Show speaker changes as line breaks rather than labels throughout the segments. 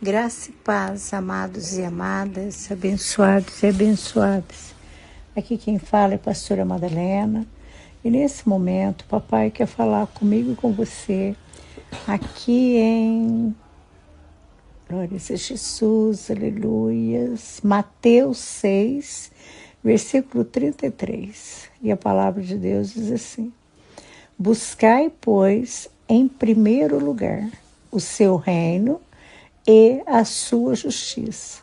Graça e paz, amados e amadas, abençoados e abençoadas. Aqui quem fala é a pastora Madalena. E nesse momento, o papai quer falar comigo e com você, aqui em Glória a Jesus, aleluias, Mateus 6, versículo 33. E a palavra de Deus diz assim: buscai, pois, em primeiro lugar o seu reino e a sua justiça,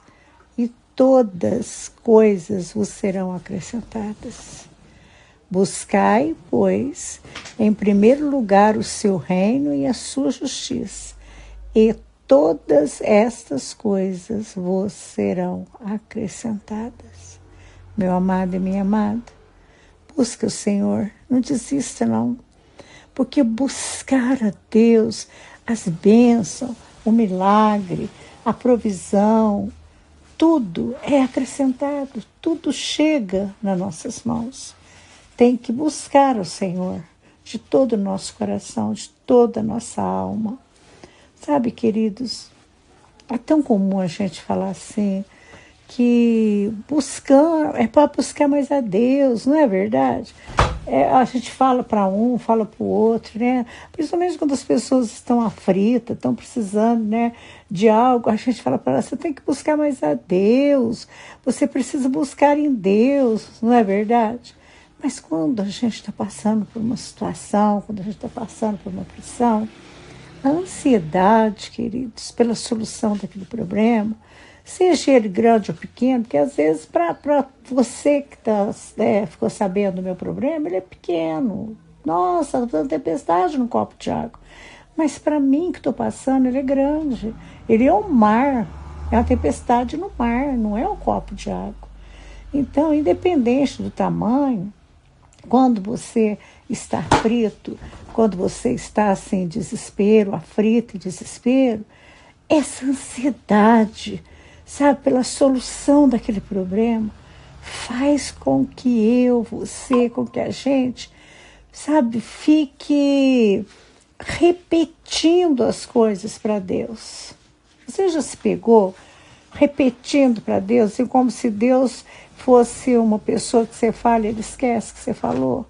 e todas coisas vos serão acrescentadas. Buscai, pois, em primeiro lugar o seu reino e a sua justiça, e todas estas coisas vos serão acrescentadas. Meu amado e minha amada, busca o Senhor, não desista não, porque buscar a Deus, as bênçãos, o milagre, a provisão, tudo é acrescentado, tudo chega nas nossas mãos. Tem que buscar o Senhor de todo o nosso coração, de toda a nossa alma. Sabe, queridos, é tão comum a gente falar assim, que buscar é para buscar mais a Deus, não é verdade? A gente fala para um, fala para o outro, né? Principalmente quando as pessoas estão aflitas, estão precisando, né, de algo, a gente fala para elas: você tem que buscar mais a Deus, você precisa buscar em Deus, não é verdade? Mas quando a gente está passando por uma situação, quando a gente está passando por uma pressão, a ansiedade, queridos, pela solução daquele problema, seja ele grande ou pequeno, porque às vezes para você que ficou sabendo do meu problema, ele é pequeno. Nossa, está dando tempestade no copo de água. Mas para mim que estou passando, ele é grande. Ele é um mar, é uma tempestade no mar, não é um copo de água. Então, independente do tamanho, quando você está aflito, quando você está assim, em desespero, aflito e desespero, essa ansiedade, sabe, pela solução daquele problema, faz com que você, com que a gente, sabe, fique repetindo as coisas para Deus. Você já se pegou repetindo para Deus, assim, como se Deus fosse uma pessoa que você fala e ele esquece que você falou?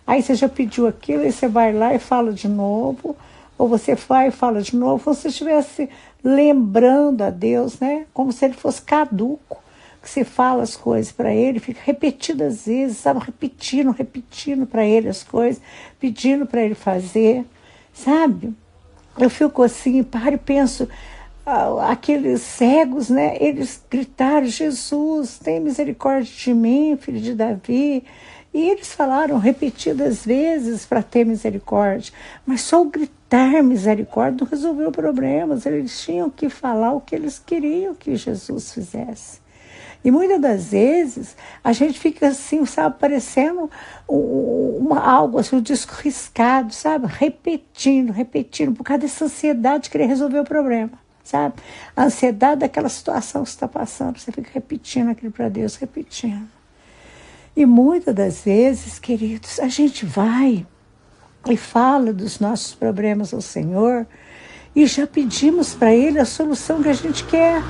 Aí você já pediu aquilo, e você vai lá e fala de novo, ou você vai e fala de novo, como se você estivesse lembrando a Deus, né? Como se ele fosse caduco, que você fala as coisas para ele, fica repetidas vezes, sabe? Repetindo para ele as coisas, pedindo para ele fazer, sabe? Eu fico assim, paro e penso, aqueles cegos, né? Eles gritaram: Jesus, tem misericórdia de mim, filho de Davi. E eles falaram repetidas vezes para ter misericórdia, mas só o gritar misericórdia não resolveu problemas. Eles tinham que falar o que eles queriam que Jesus fizesse. E muitas das vezes a gente fica assim, sabe, parecendo algo assim, um disco riscado, sabe, repetindo, por causa dessa ansiedade de querer resolver o problema, sabe? A ansiedade daquela situação que você está passando, você fica repetindo aquilo para Deus, repetindo. E muitas das vezes, queridos, a gente vai e fala dos nossos problemas ao Senhor e já pedimos para Ele a solução que a gente quer.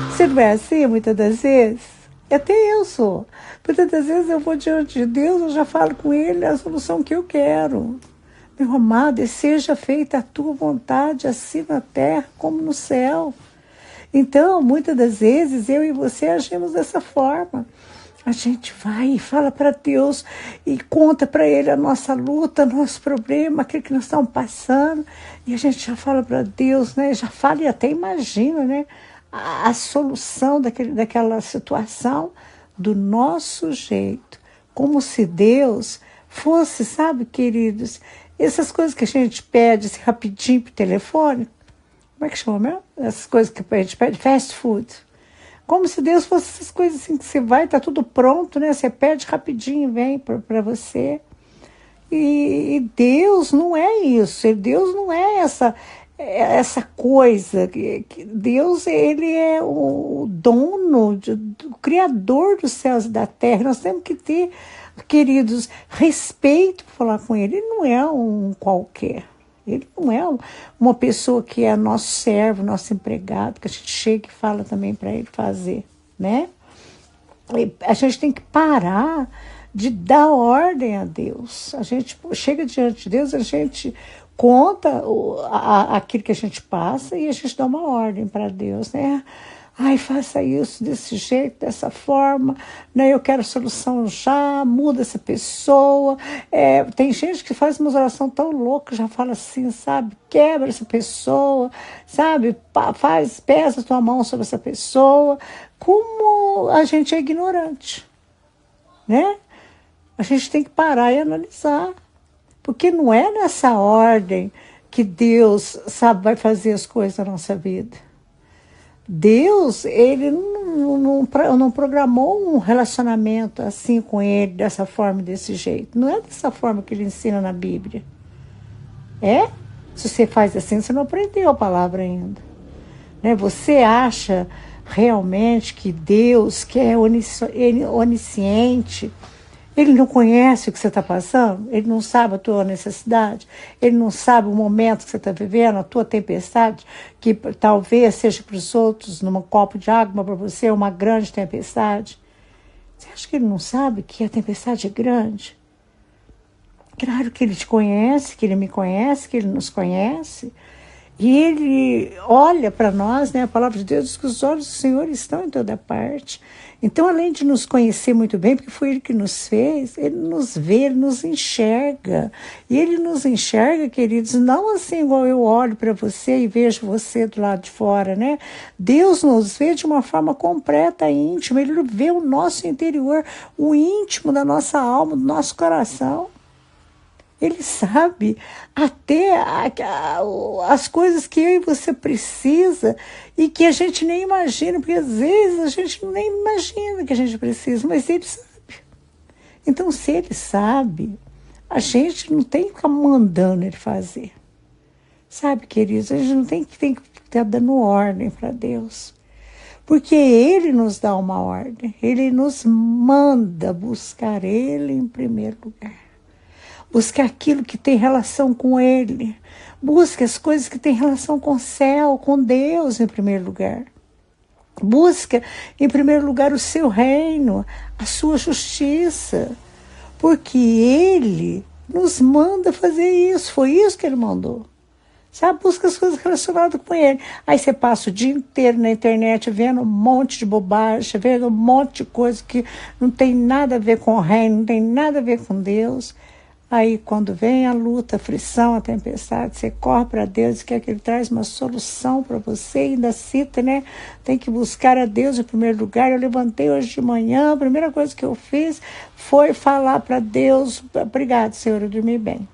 Você não é assim muitas das vezes? Até eu sou. Muitas das vezes eu vou diante de Deus, eu já falo com Ele a solução que eu quero. Meu amado, e seja feita a tua vontade, assim na terra como no céu. Então, muitas das vezes, eu e você agimos dessa forma. A gente vai e fala para Deus e conta para Ele a nossa luta, nosso problema, aquilo que nós estamos passando. E a gente já fala para Deus, né? Já fala e até imagina, né? A solução daquela situação do nosso jeito. Como se Deus fosse, sabe, queridos, essas coisas que a gente pede assim, rapidinho por telefone. Como é que chama mesmo? Essas coisas que a gente pede, fast food. Como se Deus fosse essas coisas assim que você vai, tá tudo pronto, né? Você pede rapidinho, vem para você. E Deus não é isso. Deus não é essa coisa. Deus, ele é o dono, o criador dos céus e da terra. Nós temos que ter, queridos, respeito para falar com ele. Ele não é um qualquer. Ele não é uma pessoa que é nosso servo, nosso empregado, que a gente chega e fala também para ele fazer, né? E a gente tem que parar de dar ordem a Deus. A gente chega diante de Deus, a gente conta aquilo que a gente passa e a gente dá uma ordem para Deus, né? Ai, faça isso desse jeito, dessa forma, né? Eu quero solução já, muda essa pessoa. Tem gente que faz uma oração tão louca, já fala assim, sabe? Quebra essa pessoa, sabe? Pesa a tua mão sobre essa pessoa. Como a gente é ignorante, né? A gente tem que parar e analisar. Porque não é nessa ordem que Deus, sabe, vai fazer as coisas na nossa vida. Deus, ele não programou um relacionamento assim com ele, dessa forma, desse jeito. Não é dessa forma que ele ensina na Bíblia. Se você faz assim, você não aprendeu a palavra ainda. Né? Você acha realmente que Deus, que é onisciente, ele não conhece o que você está passando? Ele não sabe a tua necessidade? Ele não sabe o momento que você está vivendo, a tua tempestade, que talvez seja para os outros num copo de água, mas para você é uma grande tempestade? Você acha que ele não sabe que a tempestade é grande? Claro que ele te conhece, que ele me conhece, que ele nos conhece. E ele olha para nós, né? A palavra de Deus diz que os olhos do Senhor estão em toda parte. Então, além de nos conhecer muito bem, porque foi Ele que nos fez, Ele nos vê, Ele nos enxerga. E Ele nos enxerga, queridos, não assim igual eu olho para você e vejo você do lado de fora, né? Deus nos vê de uma forma completa, íntima. Ele vê o nosso interior, o íntimo da nossa alma, do nosso coração. Ele sabe até as coisas que eu e você precisa e que a gente nem imagina, porque às vezes a gente nem imagina que a gente precisa, mas ele sabe. Então, se ele sabe, a gente não tem que ficar mandando ele fazer. Sabe, queridos, a gente não tem que estar dando ordem para Deus. Porque ele nos dá uma ordem, ele nos manda buscar ele em primeiro lugar. Busque aquilo que tem relação com Ele. Busque as coisas que têm relação com o céu, com Deus em primeiro lugar. Busque em primeiro lugar o seu reino, a sua justiça. Porque Ele nos manda fazer isso. Foi isso que Ele mandou. Sabe? Busca as coisas relacionadas com Ele. Aí você passa o dia inteiro na internet vendo um monte de bobagem, vendo um monte de coisa que não tem nada a ver com o reino, não tem nada a ver com Deus. Aí, quando vem a luta, a aflição, a tempestade, você corre para Deus e quer que Ele traz uma solução para você. E ainda cita, né? Tem que buscar a Deus em primeiro lugar. Eu levantei hoje de manhã, a primeira coisa que eu fiz foi falar para Deus, obrigado, Senhor, eu dormi bem.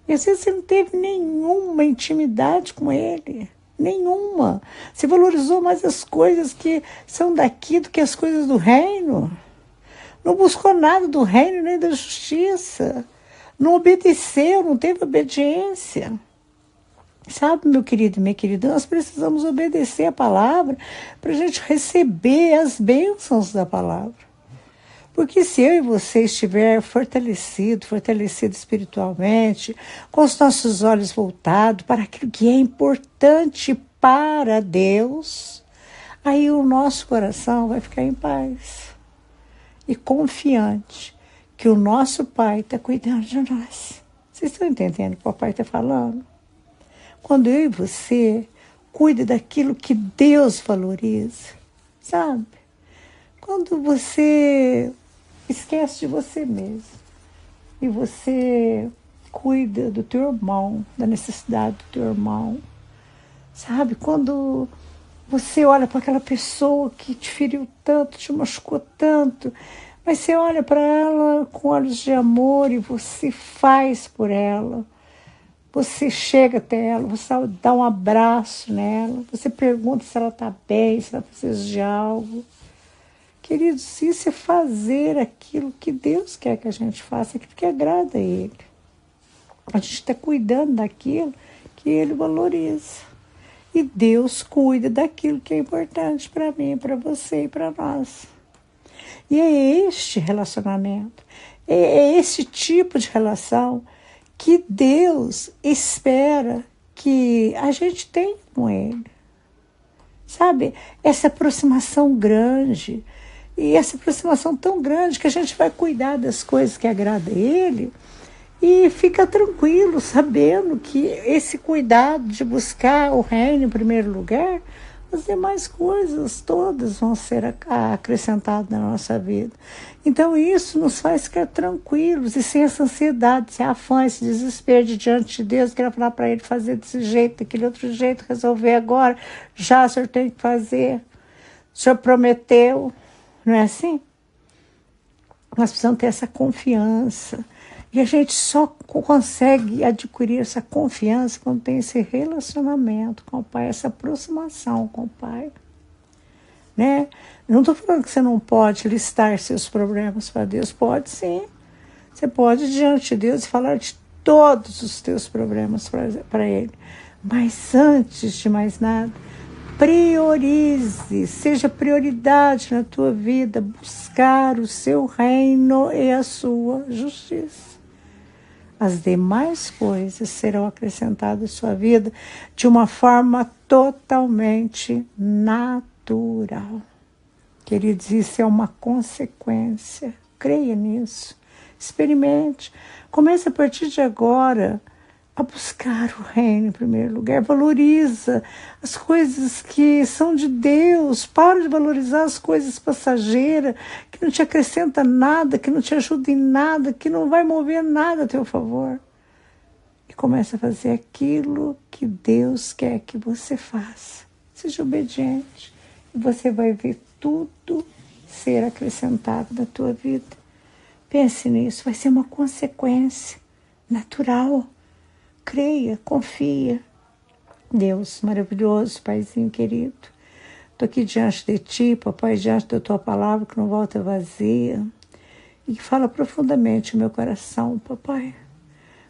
E às vezes você não teve nenhuma intimidade com Ele. Nenhuma. Você valorizou mais as coisas que são daqui do que as coisas do reino. Não buscou nada do reino nem da justiça. Não obedeceu, não teve obediência. Sabe, meu querido e minha querida, nós precisamos obedecer a palavra para a gente receber as bênçãos da palavra. Porque se eu e você estiver fortalecido espiritualmente, com os nossos olhos voltados para aquilo que é importante para Deus, aí o nosso coração vai ficar em paz. E confiante que o nosso Pai está cuidando de nós. Vocês estão entendendo o que o Papai está falando? Quando eu e você cuida daquilo que Deus valoriza, sabe? Quando você esquece de você mesmo e você cuida do teu irmão, da necessidade do teu irmão, sabe? Quando você olha para aquela pessoa que te feriu tanto, te machucou tanto, mas você olha para ela com olhos de amor e você faz por ela. Você chega até ela, você dá um abraço nela, você pergunta se ela está bem, se ela precisa de algo. Queridos, isso é fazer aquilo que Deus quer que a gente faça, aquilo que agrada a Ele. A gente está cuidando daquilo que Ele valoriza. E Deus cuida daquilo que é importante para mim, para você e para nós. E é este relacionamento, é esse tipo de relação que Deus espera que a gente tenha com Ele. Sabe? Essa aproximação grande. E essa aproximação tão grande que a gente vai cuidar das coisas que agradam a Ele e fica tranquilo, sabendo que esse cuidado de buscar o reino em primeiro lugar, as demais coisas todas vão ser acrescentadas na nossa vida. Então isso nos faz ficar tranquilos e sem essa ansiedade, esse afã, esse desespero de diante de Deus, querer falar para Ele fazer desse jeito, daquele outro jeito, resolver agora, já o Senhor tem que fazer, o Senhor prometeu, não é assim? Nós precisamos ter essa confiança. E a gente só consegue adquirir essa confiança quando tem esse relacionamento com o Pai, essa aproximação com o Pai. Né? Não estou falando que você não pode listar seus problemas para Deus. Pode sim. Você pode ir diante de Deus e falar de todos os teus problemas para Ele. Mas antes de mais nada, priorize, seja prioridade na tua vida, buscar o seu reino e a sua justiça. As demais coisas serão acrescentadas à sua vida de uma forma totalmente natural. Queridos, isso é uma consequência. Creia nisso. Experimente. Comece a partir de agora a buscar o reino em primeiro lugar. Valoriza as coisas que são de Deus. Para de valorizar as coisas passageiras, que não te acrescenta nada, que não te ajuda em nada, que não vai mover nada a teu favor. E comece a fazer aquilo que Deus quer que você faça. Seja obediente. E você vai ver tudo ser acrescentado na tua vida. Pense nisso. Vai ser uma consequência natural. Creia, confia. Deus maravilhoso, Paizinho querido, estou aqui diante de Ti, Papai, diante da Tua palavra que não volta vazia e que fala profundamente no meu coração, Papai.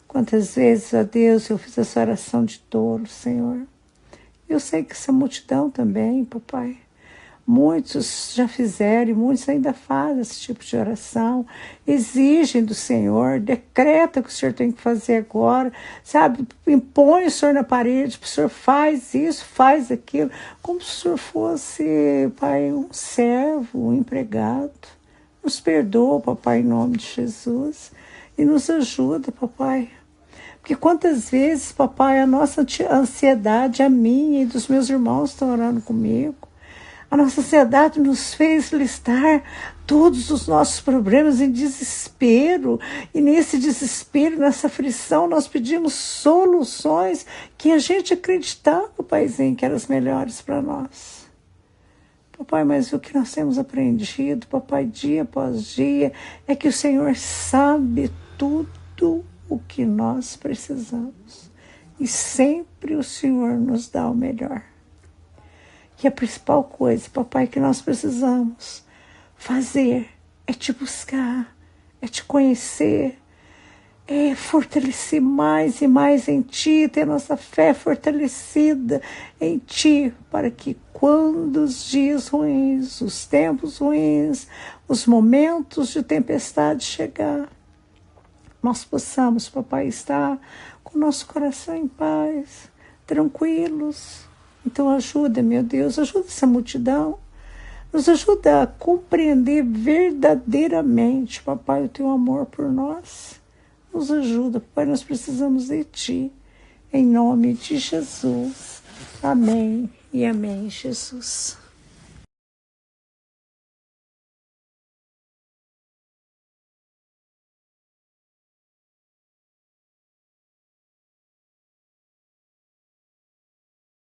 Quantas vezes, ó Deus, eu fiz essa oração de tolo, Senhor. Eu sei que essa multidão também, Papai. Muitos já fizeram e muitos ainda fazem esse tipo de oração, exigem do Senhor, decreta o que o Senhor tem que fazer agora, sabe? Impõe o Senhor na parede, o Senhor faz isso, faz aquilo, como se o Senhor fosse, Pai, um servo, um empregado. Nos perdoa, Papai, em nome de Jesus, e nos ajuda, Papai. Porque quantas vezes, Papai, a nossa ansiedade, a minha e dos meus irmãos estão orando comigo. A nossa ansiedade nos fez listar todos os nossos problemas em desespero. E nesse desespero, nessa aflição, nós pedimos soluções que a gente acreditava, Paizinho, que eram as melhores para nós. Papai, mas o que nós temos aprendido, Papai, dia após dia, é que o Senhor sabe tudo o que nós precisamos. E sempre o Senhor nos dá o melhor. Que a principal coisa, Papai, que nós precisamos fazer é te buscar, é te conhecer, é fortalecer mais e mais em Ti, ter nossa fé fortalecida em Ti, para que quando os dias ruins, os tempos ruins, os momentos de tempestade chegar, nós possamos, Papai, estar com o nosso coração em paz, tranquilos. Então ajuda, meu Deus, ajuda essa multidão, nos ajuda a compreender verdadeiramente, Papai, o Teu amor por nós. Nos ajuda, Papai, nós precisamos de Ti, em nome de Jesus. Amém e amém, Jesus.